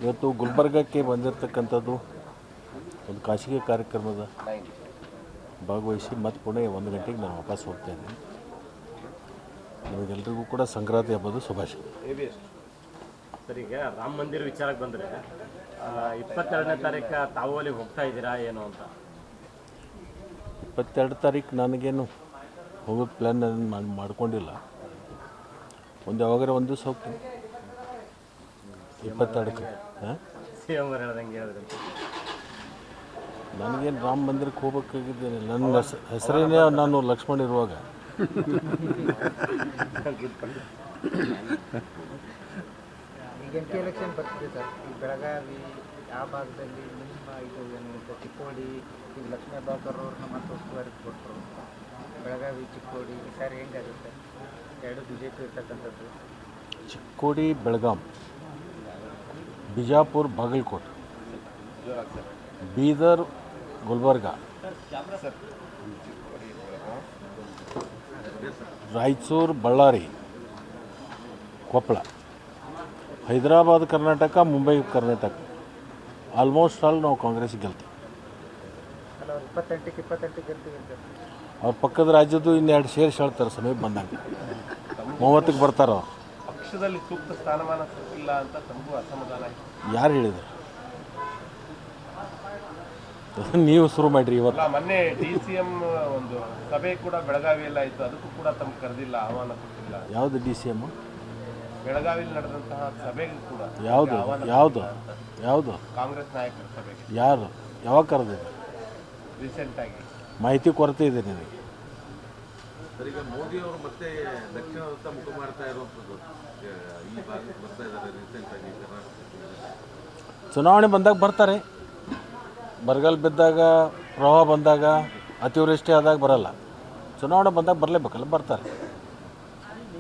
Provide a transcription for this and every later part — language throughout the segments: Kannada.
ಇವತ್ತು ಗುಲ್ಬರ್ಗಕ್ಕೆ ಬಂದಿರತಕ್ಕಂಥದ್ದು ಒಂದು ಖಾಸಗಿ ಕಾರ್ಯಕ್ರಮದ ಭಾಗವಹಿಸಿ ಮತ್ತು ಪುಣೆ 1 ಗಂಟೆಗೆ ನಾನು ವಾಪಸ್ ಹೋಗ್ತಾ ಇದ್ದೀನಿ. ನಿಮಗೆಲ್ಲರಿಗೂ ಕೂಡ ಸಂಕ್ರಾಂತಿ ಹಬ್ಬದ ಶುಭಾಶಯ. ಸರ್, ಈಗ ರಾಮ ಮಂದಿರ ವಿಚಾರಕ್ಕೆ ಬಂದರೆ 22ನೇ ತಾರೀಕು ತಾವು ಅಲ್ಲಿಗೆ ಹೋಗ್ತಾ ಇದ್ದೀರಾ ಏನು ಅಂತ? 22 ತಾರೀಕು ನನಗೇನು ಹೋಗೋದು ಪ್ಲ್ಯಾನ್ ನಾನು ಮಾಡ್ಕೊಂಡಿಲ್ಲ. ಯಾವಾಗಾರ ಒಂದು ದಿವಸ ಹೋಗ್ತೀನಿ 22ಕ್ಕೆ. ಹಾಂ, CM ಅವರು ಹೇಳ್ದಂಗೆ ಹೇಳಿದ್ರೆ ನನಗೇನು ರಾಮ ಮಂದಿರಕ್ಕೆ ಹೋಗ್ಬೇಕಾಗಿದ್ದೇನೆ. ನನ್ನ ಹೆಸರೇನೇ ನಾನು ಲಕ್ಷ್ಮಣ್ ಇರುವಾಗ. ಈಗ MP ಎಲೆಕ್ಷನ್ ಬರ್ತಿದೆ ಸರ್. ಈ ಬೆಳಗಾವಿ ಆ ಭಾಗದಲ್ಲಿ ನಿಮ್ಮ ಇದು ಏನು ಚಿಕ್ಕೋಡಿ, ಈಗ ಲಕ್ಷ್ಮೀ ಹೆಬ್ಬಾಳ್ಕರ್ ಅವ್ರನ್ನ ಮತ್ತೆ ಉಸ್ತುವಾರಿ ಕೊಟ್ಟರು. ಬೆಳಗಾವಿ ಚಿಕ್ಕೋಡಿ ಈ ಸಾರಿ ಹೆಂಗಾಗುತ್ತೆ? ಎರಡು BJP ಇರ್ತಕ್ಕಂಥದ್ದು. ಚಿಕ್ಕೋಡಿ ಬೆಳಗಾಂ, ಬಿಜಾಪುರ ಬಾಗಲಕೋಟೆ, ಬೀದರ್ ಗುಲ್ಬರ್ಗ, ರಾಯಚೂರು ಬಳ್ಳಾರಿ, ಕೊಪ್ಪಳ, ಹೈದರಾಬಾದ್ ಕರ್ನಾಟಕ, ಮುಂಬೈ ಕರ್ನಾಟಕ, ಆಲ್ಮೋಸ್ಟ್ ಆಲ್ ನಾವು ಕಾಂಗ್ರೆಸ್ಗೆ ಗೆಲ್ತೀವಿ. ಅಲ್ಲ, ಅವ್ರು 28 ಗೆಲ್ತೀವಿ ಅಂತ. ಅವ್ರ ಪಕ್ಕದ ರಾಜ್ಯದ್ದು ಇನ್ನೆರಡು ಸೇರಿಸಿ ಹೇಳ್ತಾರೆ ಸಮೀಪ ಬಂದಂಗೆ. 30ಕ್ಕೆ ಬರ್ತಾರೆ ಅವ್ರು. ಪಕ್ಷದಲ್ಲಿ ಸೂಕ್ತ ಸ್ಥಾನಮಾನ ಸಿಕ್ಕಿಲ್ಲ ಅಂತ ತಮಗೂ ಅಸಮಾಧಾನ. ಯಾರು ಹೇಳಿದರು? ನೀವು ಶುರು ಮಾಡಿರಿ ಇವತ್ತು. ಮೊನ್ನೆ DCM ಒಂದು ಸಭೆ ಕೂಡ ಬೆಳಗಾವಿಯಲ್ಲಿ ಆಯಿತು, ಅದಕ್ಕೂ ಕೂಡ ತಮ್ಗೆ ಕರೆದಿಲ್ಲ, ಆಹ್ವಾನ ಕೊಟ್ಟಿಲ್ಲ. ಯಾವುದು DCM? ಬೆಳಗಾವಿಯಲ್ಲಿ ನಡೆದಂತಹ ಸಭೆಗೂ ಕೂಡ ಯಾವುದು ಯಾವುದು ಯಾವುದು ಕಾಂಗ್ರೆಸ್ ನಾಯಕರ ಸಭೆಗೆ ಯಾರು ಯಾವಾಗ ಕರೆದಿದೆ? ರೀಸೆಂಟಾಗಿ ಮಾಹಿತಿ ಕೊರತೆ ಇದೆ ನಿನಗೆ. ಸರ್, ಈಗ ಮೋದಿ ಅವರು ಮತ್ತೆ ದಕ್ಷಿಣದತ್ತ ಮುಖ ಮಾಡ್ತಾ ಇರುವಂಥದ್ದು ಈ ಭಾಗಕ್ಕೆ ಬರ್ತಾ ಇದ್ದಾರೆ ರೀಸೆಂಟಾಗಿ. ಚುನಾವಣೆ ಬಂದಾಗ ಬರ್ತಾರೆ. ಬರಗಾಲ ಬಿದ್ದಾಗ, ಪ್ರವಾಹ ಬಂದಾಗ, ಅತಿವೃಷ್ಟಿ ಆದಾಗ ಬರಲ್ಲ. ಚುನಾವಣೆ ಬಂದಾಗ ಬರಲೇಬೇಕಲ್ಲ, ಬರ್ತಾರೆ.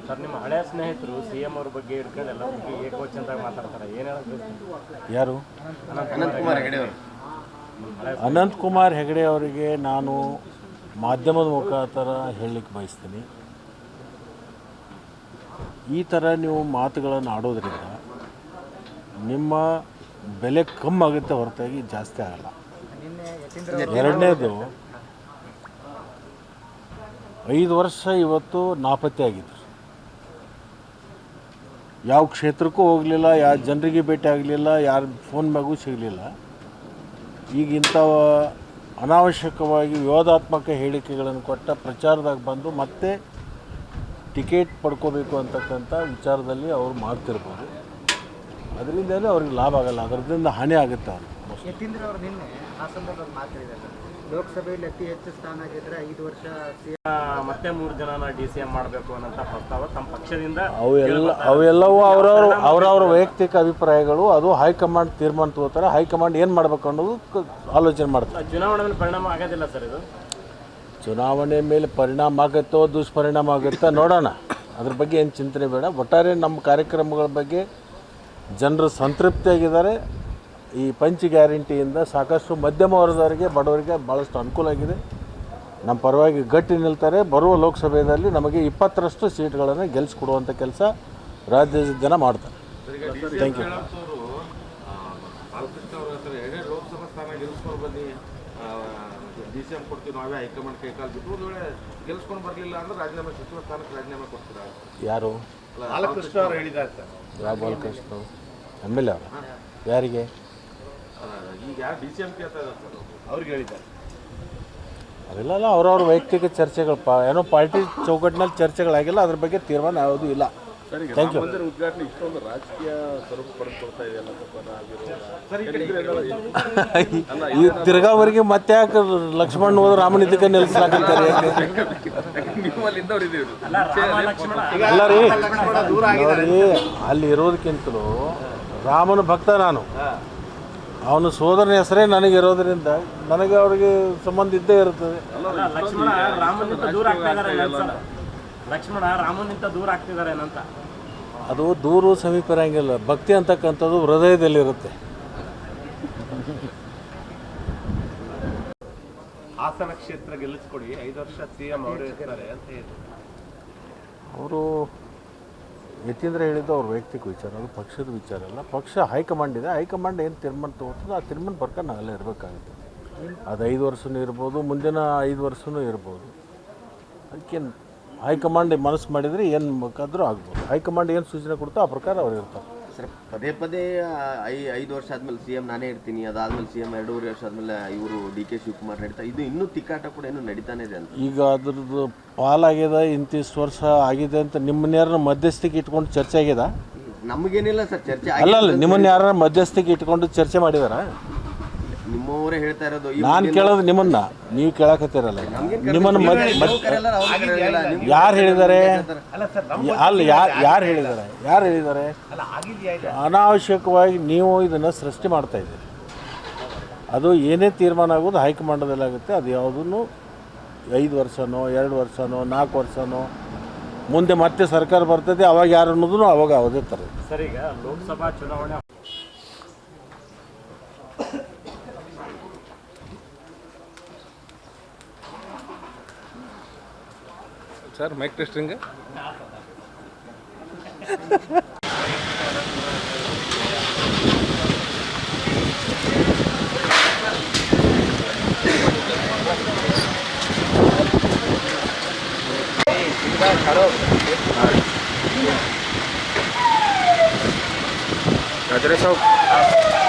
ಸರ್, ನಿಮ್ಮ ಹಳೆಯ ಸ್ನೇಹಿತರು CM ಅವ್ರ ಬಗ್ಗೆ ಹಿಡ್ಕೊಂಡು ಎಲ್ಲ ಬಗ್ಗೆ ಏಕವಚನದಾಗ ಮಾತಾಡ್ತಾರೆ, ಏನು ಹೇಳೋದು? ಯಾರು? ಅನಂತಕುಮಾರ್ ಹೆಗಡೆ ಅವರು. ಅನಂತಕುಮಾರ್ ಹೆಗಡೆ ಅವರಿಗೆ ನಾನು ಮಾಧ್ಯಮದ ಮುಖಾಂತರ ಹೇಳಲಿಕ್ಕೆ ಬಯಸ್ತೀನಿ, ಈ ಥರ ನೀವು ಮಾತುಗಳನ್ನು ಆಡೋದ್ರಿಂದ ನಿಮ್ಮ ಬೆಲೆ ಕಮ್ಮಿ ಆಗುತ್ತೆ ಹೊರತಾಗಿ ಜಾಸ್ತಿ ಆಗಲ್ಲ. ಎರಡನೇದು, 5 ವರ್ಷ ಇವತ್ತು ನಾಪತ್ತೆ ಆಗಿದ್ರು. ಯಾವ ಕ್ಷೇತ್ರಕ್ಕೂ ಹೋಗಲಿಲ್ಲ, ಯಾವ ಜನರಿಗೆ ಭೇಟಿ ಆಗಲಿಲ್ಲ, ಯಾರ ಫೋನ್ ಮ್ಯಾಗೂ ಸಿಗಲಿಲ್ಲ. ಈಗ ಇಂಥ ಅನಾವಶ್ಯಕವಾಗಿ ವಿವಾದಾತ್ಮಕ ಹೇಳಿಕೆಗಳನ್ನು ಕೊಟ್ಟ ಪ್ರಚಾರದಾಗ ಬಂದು ಮತ್ತೆ ಟಿಕೆಟ್ ಪಡ್ಕೋಬೇಕು ಅಂತಕ್ಕಂಥ ವಿಚಾರದಲ್ಲಿ ಅವರು ಮಾಡ್ತಿರ್ಬೋದು. ಅದರಿಂದಲೇ ಅವ್ರಿಗೆ ಲಾಭ ಆಗಲ್ಲ, ಅದರಿಂದ ಹಾನಿ ಆಗುತ್ತೆ ಅವ್ರಿಗೆ. ಯತೀಂದ್ರ ಅವರು ನಿನ್ನೆ ಹಾಸನದಲ್ಲಿ ಮಾತಾಡಿದ್ದಾರೆ. ಲೋಕಸಭೆಯಲ್ಲಿ ಅತಿ ಹೆಚ್ಚು ಸ್ಥಾನ ಆಗಿದ್ರೆ 5 ವರ್ಷ ಮತ್ತೆ 3 ಜನನ DCM ಮಾಡಬೇಕು ಅನ್ನೋಂಥ ಪ್ರಸ್ತಾವ ತಮ್ಮ ಪಕ್ಷದಿಂದ ಅವೆಲ್ಲವೂ ಅವರವರ ವೈಯಕ್ತಿಕ ಅಭಿಪ್ರಾಯಗಳು. ಅದು ಹೈಕಮಾಂಡ್ ತೀರ್ಮಾನ ತಗೋತಾರೆ. ಹೈಕಮಾಂಡ್ ಏನು ಮಾಡಬೇಕು ಅನ್ನೋದು ಆಲೋಚನೆ ಮಾಡ್ತಾರೆ. ಚುನಾವಣೆ ಮೇಲೆ ಪರಿಣಾಮ ಆಗೋದಿಲ್ಲ ಸರ್ ಇದು? ಚುನಾವಣೆ ಮೇಲೆ ಪರಿಣಾಮ ಆಗುತ್ತೋ ದುಷ್ಪರಿಣಾಮ ಆಗುತ್ತಾ ನೋಡೋಣ. ಅದ್ರ ಬಗ್ಗೆ ಏನು ಚಿಂತನೆ ಬೇಡ. ಒಟ್ಟಾರೆ ನಮ್ಮ ಕಾರ್ಯಕ್ರಮಗಳ ಬಗ್ಗೆ ಜನರು ಸಂತೃಪ್ತಿಯಾಗಿದ್ದಾರೆ. ಈ ಪಂಚ್ ಗ್ಯಾರಂಟಿಯಿಂದ ಸಾಕಷ್ಟು ಮಧ್ಯಮ ವರ್ಗದವರಿಗೆ, ಬಡವರಿಗೆ ಭಾಳಷ್ಟು ಅನುಕೂಲ ಆಗಿದೆ. ನಮ್ಮ ಪರವಾಗಿ ಗಟ್ಟಿ ನಿಲ್ತಾರೆ. ಬರುವ ಲೋಕಸಭೆಯಲ್ಲಿ ನಮಗೆ 20ರಷ್ಟು ಸೀಟ್ಗಳನ್ನು ಗೆಲ್ಲಿಸ್ಕೊಡುವಂಥ ಕೆಲಸ ರಾಜ್ಯದ ಜನ ಮಾಡ್ತಾರೆ. Thank you. ಬಾಲಕೃಷ್ಣ ಅವರ ಹತ್ರ 2 ಲೋಕಸಭಾ ಸ್ಥಾನ ಗೆಲ್ಲಿಸ್ಕೊಂಡು ಬನ್ನಿ, DCM ಕೊಡ್ತೀವಿ, ನಾವೇ ಹೈಕಮಾಂಡ್ ಕೈಕಾಲು ಬಿಟ್ಟು ಒಂದು ವೇಳೆ ಗೆಲ್ಲಿಸ್ಕೊಂಡು ಬರಲಿಲ್ಲ ಅಂದ್ರೆ ರಾಜೀನಾಮೆ, ಸಚಿವ ಸ್ಥಾನಕ್ಕೆ ರಾಜೀನಾಮೆ ಕೊಡ್ತೀರಾ? ಯಾರು? ಬಾಲಕೃಷ್ಣ ಅವರು ಹೇಳಿದ್ದಾರೆ ಸರ್. ಯಾವ ಬಾಲಕೃಷ್ಣ? MLA ಅವರು? ಯಾರಿಗೆ? ಈಗ ಯಾರು DCM ಕೇಳ್ತಾ ಇದ್ದಾರೆ ಸರ್, ಅವ್ರಿಗೆ ಹೇಳಿದ್ದಾರೆ. ಅವೆಲ್ಲ ಅವ್ರವ್ರ ವೈಯಕ್ತಿಕ ಚರ್ಚೆಗಳು. ಏನೋ ಪಾರ್ಟಿ ಚೌಕಟ್ಟಿನಲ್ಲಿ ಚರ್ಚೆಗಳಾಗಿಲ್ಲ, ಅದ್ರ ಬಗ್ಗೆ ತೀರ್ಮಾನ ಯಾವುದೂ ಇಲ್ಲ. Thank you. ಉದ್ಘಾಟನೆ ಇಷ್ಟೊಂದು ರಾಜಕೀಯ ಸ್ವರೂಪ ಪಡೆದುಕೊಳ್ತಾ ಇದೆಯಲ್ಲ ಈ ತಿರ್ಗಾವರೆಗೆ ಮತ್ತೆ ಯಾಕೆ ಲಕ್ಷ್ಮಣ್ ಹೋದ್ರೆ ರಾಮನಿದ್ದಕ್ಕೆ ನಿಲ್ಲಿಸ್ಲಾಕಂತಾರೆ? ಯಾಕೆ ಅಲ್ಲ ರೀ, ನೋಡಿ, ಅಲ್ಲಿ ಇರೋದಕ್ಕಿಂತಲೂ ರಾಮನ ಭಕ್ತ ನಾನು. ಅವನ ಸೋದರನ ಹೆಸರೇ ನನಗಿರೋದ್ರಿಂದ ನನಗೆ ಅವ್ರಿಗೆ ಸಂಬಂಧ ಇದ್ದೇ ಇರ್ತದೆ. ಲಕ್ಷ್ಮಣ ರಾಮನಿಂದ ದೂರ ಆಗ್ತಿದ್ದಾರೆ ಏನಂತ? ಅದು ದೂರು ಸಮೀಪ ಇರೋಂಗಿಲ್ಲ. ಭಕ್ತಿ ಅಂತಕ್ಕಂಥದ್ದು ಹೃದಯದಲ್ಲಿರುತ್ತೆ. ಹಾಸನ ಕ್ಷೇತ್ರ ಗೆಲ್ಲಿಸ್ಕೊಡಿ, 5 ವರ್ಷ CM ಅವರೇ ಇರ್ತಾರೆ ಅಂತ ಹೇಳಿದ್ರು. ಅವರು ಯತೀಂದ್ರ ಹೇಳಿದ್ದು ಅವ್ರ ವೈಯಕ್ತಿಕ ವಿಚಾರ, ಅದು ಪಕ್ಷದ ವಿಚಾರ ಅಲ್ಲ. ಪಕ್ಷ ಹೈಕಮಾಂಡ್ ಇದೆ, ಹೈಕಮಾಂಡ್ ಏನು ತೀರ್ಮಾನ ತೊಗೊಳ್ತದೋ ಆ ತೀರ್ಮಾನ ಪ್ರಕಾರ ನಾವೆಲ್ಲ ಇರಬೇಕಾಗುತ್ತೆ. ಅದು 5 ವರ್ಷವೂ ಇರ್ಬೋದು, ಮುಂದಿನ 5 ವರ್ಷವೂ ಇರ್ಬೋದು. ಅದಕ್ಕೇನು ಹೈಕಮಾಂಡ್ ಮನಸ್ಸು ಮಾಡಿದರೆ ಏನು ಬೇಕಾದರೂ ಆಗ್ಬೋದು. ಹೈಕಮಾಂಡ್ ಏನು ಸೂಚನೆ ಕೊಡ್ತೋ ಆ ಪ್ರಕಾರ ಅವ್ರು ಇರ್ತಾರೆ. ಸರ್ ಪದೇ ಪದೇ 5 ವರ್ಷ ಆದಮೇಲೆ CM ನಾನೇ ಇರ್ತೀನಿ, ಅದಾದಮೇಲೆ CM 2.5 ವರ್ಷ ಆದಮೇಲೆ ಇವರು DK ಶಿವಕುಮಾರ್ ನಡೀತಾ ಇದು ಇನ್ನೂ ತಿಕ್ಕಾಟ ಕೂಡ ಇನ್ನೂ ನಡೀತಾನೆ ಇದೆ ಅಂತ. ಈಗ ಅದ್ರದ್ದು ಪಾಲಾಗ್ಯದ ಇಂತಿಷ್ಟು ವರ್ಷ ಆಗಿದೆ ಅಂತ ನಿಮ್ಮನ್ನ ಯಾರನ್ನ ಮಧ್ಯಸ್ಥಿಕೆ ಇಟ್ಕೊಂಡು ಚರ್ಚೆ ಆಗ್ಯದ? ನಮಗೇನಿಲ್ಲ ಸರ್ ಚರ್ಚೆ ಅಲ್ಲ ನಿಮ್ಮನ್ನ ಯಾರ ಮಧ್ಯಸ್ಥಿಕೆ ಇಟ್ಕೊಂಡು ಚರ್ಚೆ ಮಾಡಿದಾರ? ನಿಮ್ಮವರೇ ಹೇಳ್ತಾ ಇರೋದು. ನಾನು ಕೇಳೋದು ನಿಮ್ಮನ್ನ, ನೀವು ಕೇಳಕತ್ತೀರಲ್ಲ. ನಿಮ್ಮನ್ನ ಯಾರು ಹೇಳಿದ್ದಾರೆ? ಅಲ್ಲ ಯಾರು ಹೇಳಿದ್ದಾರೆ? ಅನಾವಶ್ಯಕವಾಗಿ ನೀವು ಇದನ್ನು ಸೃಷ್ಟಿ ಮಾಡ್ತಾ ಇದ್ದೀರಿ. ಅದು ಏನೇ ತೀರ್ಮಾನ ಆಗೋದು ಹೈಕಮಾಂಡದಲ್ಲಿ ಆಗುತ್ತೆ. ಅದು ಯಾವುದೂ 5 ವರ್ಷನೋ 2 ವರ್ಷನೋ 4 ವರ್ಷನೋ ಮುಂದೆ ಮತ್ತೆ ಸರ್ಕಾರ ಬರ್ತದೆ, ಅವಾಗ ಯಾರು ಅನ್ನೋದು ಅವಾಗ ಅವದೇ ಥರ. ಸರ್ ಈಗ ಲೋಕಸಭಾ ಚುನಾವಣೆ ಸರ್ ಮೈಕ್ ಟೆಸ್ಟಿಂಗ್ Gajah